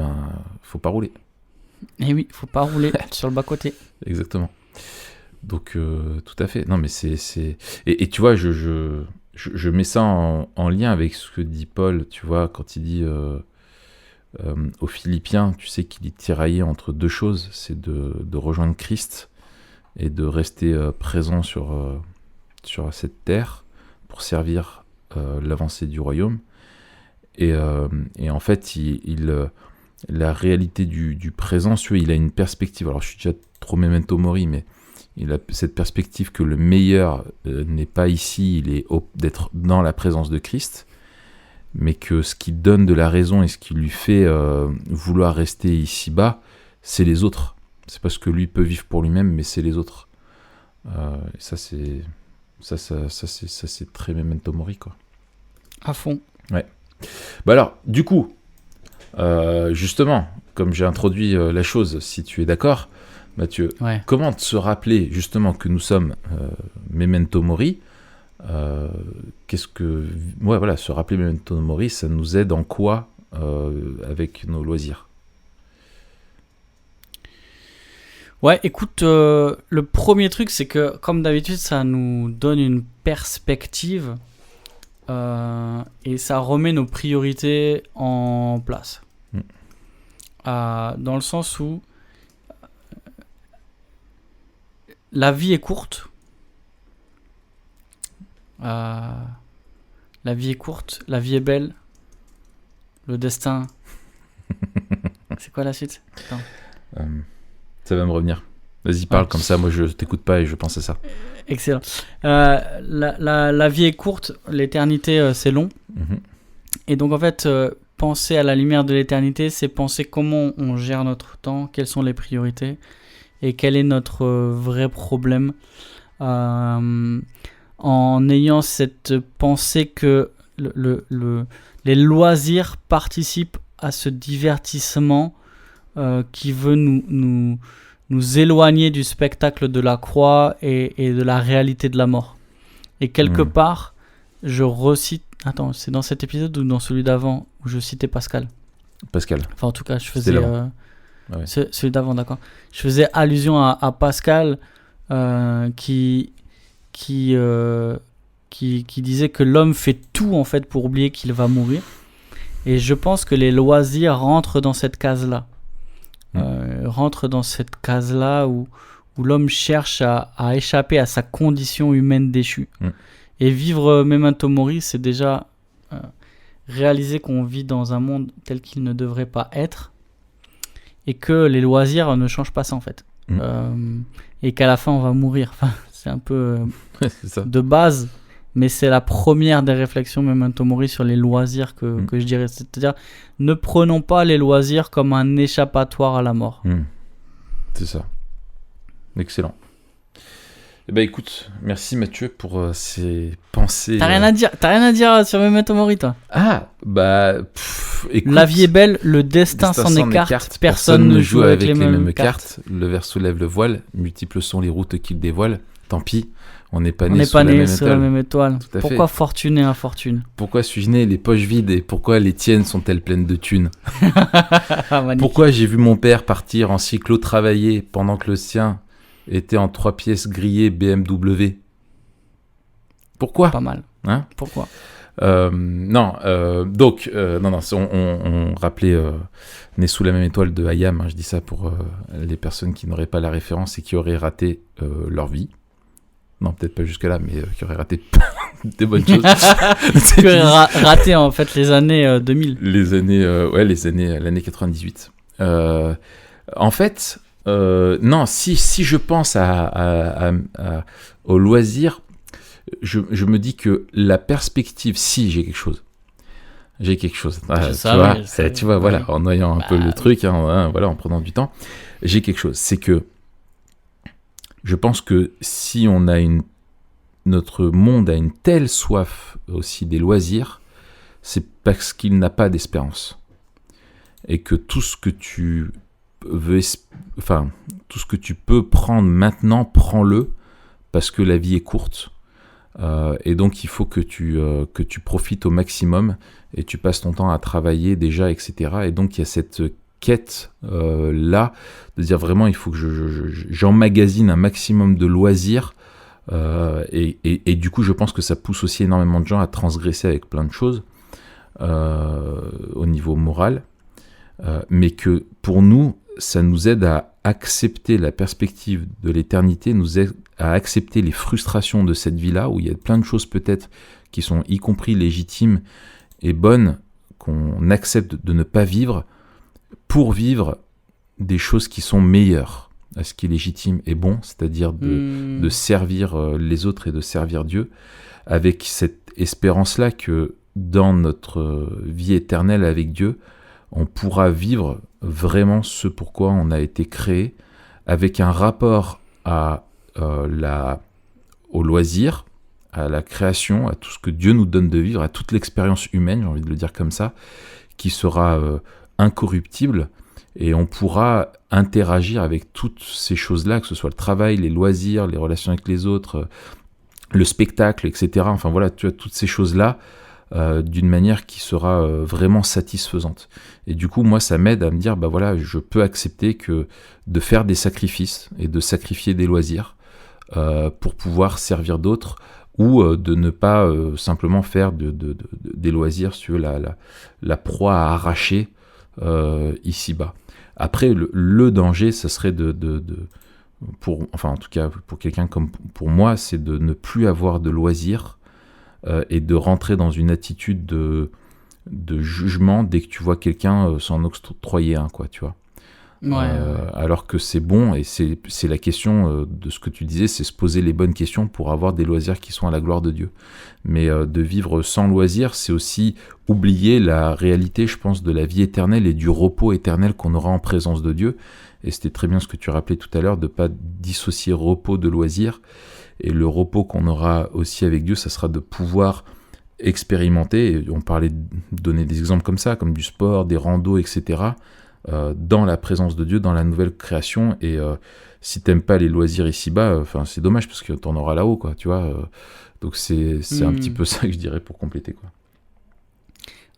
faut pas rouler. Eh oui, faut pas rouler sur le bas-côté. Exactement. Donc, tout à fait. Non, mais c'est... Et tu vois, je mets ça en lien avec ce que dit Paul, tu vois, quand il dit aux Philippiens, tu sais qu'il est tiraillé entre deux choses, c'est de rejoindre Christ et de rester présent sur cette terre pour servir l'avancée du royaume. Et en fait, la réalité du présent, il a une perspective. Alors, je suis déjà trop memento mori, mais il a cette perspective que le meilleur n'est pas ici, il est d'être dans la présence de Christ, mais que ce qui donne de la raison et ce qui lui fait vouloir rester ici-bas, c'est les autres. C'est parce que lui peut vivre pour lui-même, mais c'est les autres. Et ça, c'est... Ça, c'est très memento mori, quoi. À fond. Ouais. Bah alors, du coup, justement, comme j'ai introduit la chose, si tu es d'accord, Mathieu, comment se rappeler justement que nous sommes memento mori, se rappeler memento mori, ça nous aide en quoi avec nos loisirs? Ouais, écoute, le premier truc, c'est que, comme d'habitude, ça nous donne une perspective et ça remet nos priorités en place. Dans le sens où la vie est courte. La vie est courte, la vie est belle. Le destin... C'est quoi la suite? Ça va me revenir. Vas-y, parle comme ça, moi je t'écoute pas et je pense à ça. Excellent. La vie est courte, l'éternité c'est long. Et donc en fait, penser à la lumière de l'éternité, c'est penser comment on gère notre temps, quelles sont les priorités et quel est notre vrai problème. En ayant cette pensée que les loisirs participent à ce divertissement qui veut nous éloigner du spectacle de la croix et de la réalité de la mort. Et quelque part, je recite... Attends, c'est dans cet épisode ou dans celui d'avant où je citais Pascal? Pascal. Enfin, en tout cas, je faisais... celui d'avant, d'accord. Je faisais allusion à Pascal qui disait que l'homme fait tout, en fait, pour oublier qu'il va mourir. Et je pense que les loisirs rentrent dans cette case-là. Rentre dans cette case-là où l'homme cherche à échapper à sa condition humaine déchue. Et vivre memento mori, c'est déjà réaliser qu'on vit dans un monde tel qu'il ne devrait pas être et que les loisirs ne changent pas ça, en fait. Et qu'à la fin, on va mourir. Enfin, c'est un peu c'est ça. de base. Mais c'est la première des réflexions Memento Mori sur les loisirs que je dirais. C'est-à-dire, ne prenons pas les loisirs comme un échappatoire à la mort. C'est ça. Excellent. Eh ben écoute, merci Mathieu pour ces pensées. T'as rien à dire sur Memento Mori, toi? Ah, bah, écoute. La vie est belle, le destin s'en écarte, personne ne joue avec les mêmes cartes. Le ver soulève le voile, multiples sont les routes qu'il dévoile. Tant pis, on n'est pas On né n'est sous pas la né même sous étoile. la même étoile. Tout à Pourquoi fait. fortune et infortune? Pourquoi suis-je né les poches vides et pourquoi les tiennes sont-elles pleines de thunes? Magnifique. Pourquoi j'ai vu mon père partir en cyclo travailler pendant que le sien était en 3 pièces grillées BMW? Pourquoi? Pas mal. Hein? Pourquoi? Non, on rappelait Né sous la même étoile de Hayam, hein, je dis ça pour les personnes qui n'auraient pas la référence et qui auraient raté leur vie. Non, peut-être pas jusque-là, mais qui auraient raté des bonnes choses. Raté en fait les années 2000. L'année 98. En fait, non, si je pense au loisir, je me dis que la perspective, si j'ai quelque chose. Tu vois, voilà, en noyant un peu le truc, voilà, en prenant du temps, j'ai quelque chose. C'est que je pense que si notre monde a une telle soif aussi des loisirs, c'est parce qu'il n'a pas d'espérance. Et que tout ce que tu tout ce que tu peux prendre maintenant, prends-le, parce que la vie est courte. Et donc il faut que tu profites au maximum et tu passes ton temps à travailler déjà, etc. Et donc il y a cette quête là de dire vraiment il faut que j'emmagasine un maximum de loisirs et du coup je pense que ça pousse aussi énormément de gens à transgresser avec plein de choses au niveau moral, mais que pour nous ça nous aide à accepter la perspective de l'éternité, nous aide à accepter les frustrations de cette vie-là, où il y a plein de choses peut-être qui sont y compris légitimes et bonnes, qu'on accepte de ne pas vivre, pour vivre des choses qui sont meilleures à ce qui est légitime et bon, c'est-à-dire de servir les autres et de servir Dieu, avec cette espérance-là que dans notre vie éternelle avec Dieu, on pourra vivre vraiment ce pourquoi on a été créé, avec un rapport au loisir, à la création, à tout ce que Dieu nous donne de vivre, à toute l'expérience humaine, j'ai envie de le dire comme ça, qui sera incorruptible, et on pourra interagir avec toutes ces choses-là, que ce soit le travail, les loisirs, les relations avec les autres, le spectacle, etc. Enfin voilà, tu as toutes ces choses-là d'une manière qui sera vraiment satisfaisante. Et du coup, moi, ça m'aide à me dire, bah voilà, je peux accepter de faire des sacrifices et de sacrifier des loisirs pour pouvoir servir d'autres, ou de ne pas simplement faire des loisirs sur la proie à arracher ici-bas. Après, le danger, ça serait en tout cas pour quelqu'un comme pour moi, c'est de ne plus avoir de loisirs et de rentrer dans une attitude de jugement dès que tu vois quelqu'un s'en octroyer un, quoi, tu vois. Ouais. Alors que c'est bon, et c'est la question de ce que tu disais, c'est se poser les bonnes questions pour avoir des loisirs qui sont à la gloire de Dieu. Mais de vivre sans loisirs, c'est aussi oublier la réalité, je pense, de la vie éternelle et du repos éternel qu'on aura en présence de Dieu. Et c'était très bien ce que tu rappelais tout à l'heure, de ne pas dissocier repos de loisirs. Et le repos qu'on aura aussi avec Dieu, ça sera de pouvoir expérimenter, et on parlait de donner des exemples comme ça, comme du sport, des randos, etc., dans la présence de Dieu, dans la nouvelle création. Et si t'aimes pas les loisirs ici-bas, c'est dommage, parce que t'en auras là-haut, quoi, tu vois. Donc c'est un petit peu ça que je dirais pour compléter, quoi.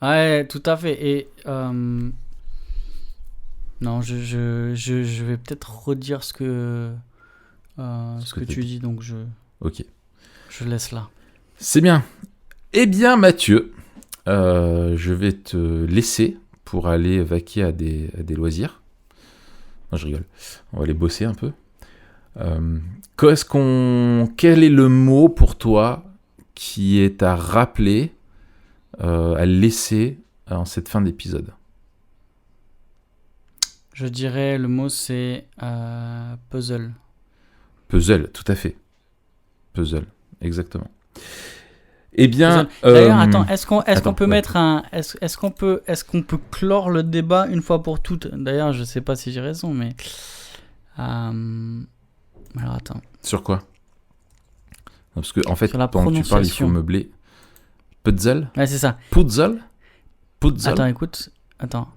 Ouais, tout à fait. Et non, je vais peut-être redire ce que tu dis, donc Ok. je laisse là. C'est bien. Eh bien, Mathieu, je vais te laisser pour aller vaquer à des loisirs. Non, je rigole. On va aller bosser un peu. Quel est le mot pour toi qui est à rappeler, à laisser en cette fin d'épisode? Je dirais le mot c'est puzzle. Puzzle, tout à fait. Puzzle, exactement. Eh bien, D'ailleurs, attends, est-ce qu'on attends, peut ouais. mettre un, est-ce qu'on peut clore le débat une fois pour toutes? D'ailleurs, je sais pas si j'ai raison, mais alors attends. Sur quoi? Non, parce que en fait, Sur la pendant que tu parles, il faut prononciation. meubler. Puzzle, Ouais, c'est ça. puzzle, puzzle. Attends, écoute, attends.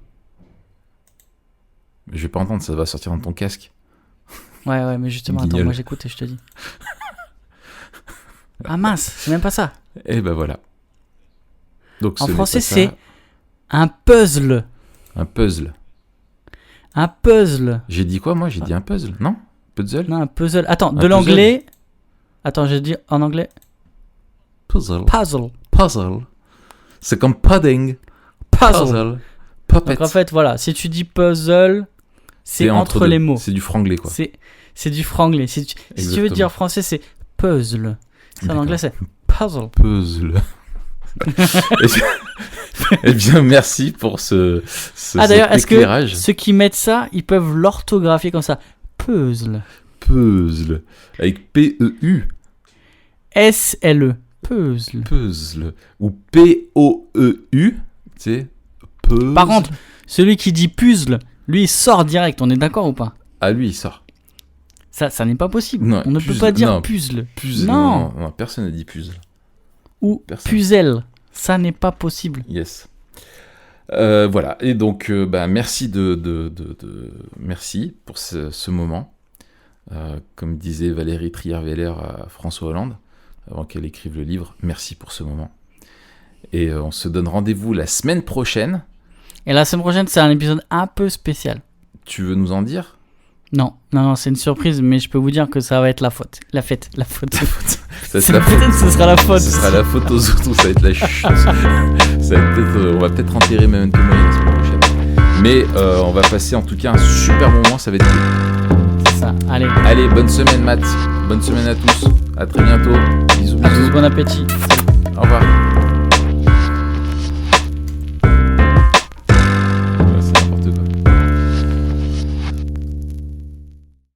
Je vais pas entendre, ça va sortir dans ton casque. Ouais, mais justement, attends, Guignol. moi j'écoute et je te dis. Ah mince, c'est même pas ça. Et ben voilà. Donc En ce n'est français, pas ça. c'est un puzzle. Un puzzle. Un puzzle. J'ai dit quoi moi? J'ai dit un puzzle, non? Puzzle? Non, un puzzle. Attends, de puzzle. l'anglais. Attends, j'ai dit en anglais. Puzzle. Puzzle. Puzzle. C'est comme pudding. Puzzle. Puzzle. Puppet. Donc en fait, voilà, si tu dis puzzle, c'est entre deux. les mots. C'est du franglais quoi. C'est du franglais. Si tu veux Exactement. dire français, c'est puzzle. Ça, en D'accord. anglais, c'est puzzle. Puzzle. Eh bien, merci pour ce D'ailleurs, cet est-ce que éclairage. ceux qui mettent ça, ils peuvent l'orthographier comme ça? Puzzle. Puzzle. Avec P-E-U. S-L-E. Puzzle. Puzzle. Ou P-O-E-U. C'est puzzle. Par contre, celui qui dit puzzle, lui, il sort direct. On est d'accord ou pas? Ah, lui, il sort. Ça n'est pas possible. Non, On ne peut puzzle, pas dire non. puzzle. Puzzle. Non. Non, personne n'a dit puzzle. Ou Personne. puzzle. Ça n'est pas possible. Yes. Voilà. Et donc, merci merci pour ce moment. Comme disait Valérie Trierweiler à François Hollande, avant qu'elle écrive le livre, merci pour ce moment. Et on se donne rendez-vous la semaine prochaine. Et la semaine prochaine, c'est un épisode un peu spécial. Tu veux nous en dire? Non, c'est une surprise, mais je peux vous dire que ça va être la fête. Ça, c'est C'est la faute. peut-être ce sera la faute. Ce sera la faute aux autres, ou ça va être la chute. Ça va être peut-être, on va peut-être enterrer Memento Mori la semaine prochaine. Mais on va passer en tout cas un super moment, ça va être cool. C'est ça. Allez, Allez, bonne semaine Matt, bonne semaine à tous, à très bientôt, bisous, à tous, bisous, bon appétit. au revoir.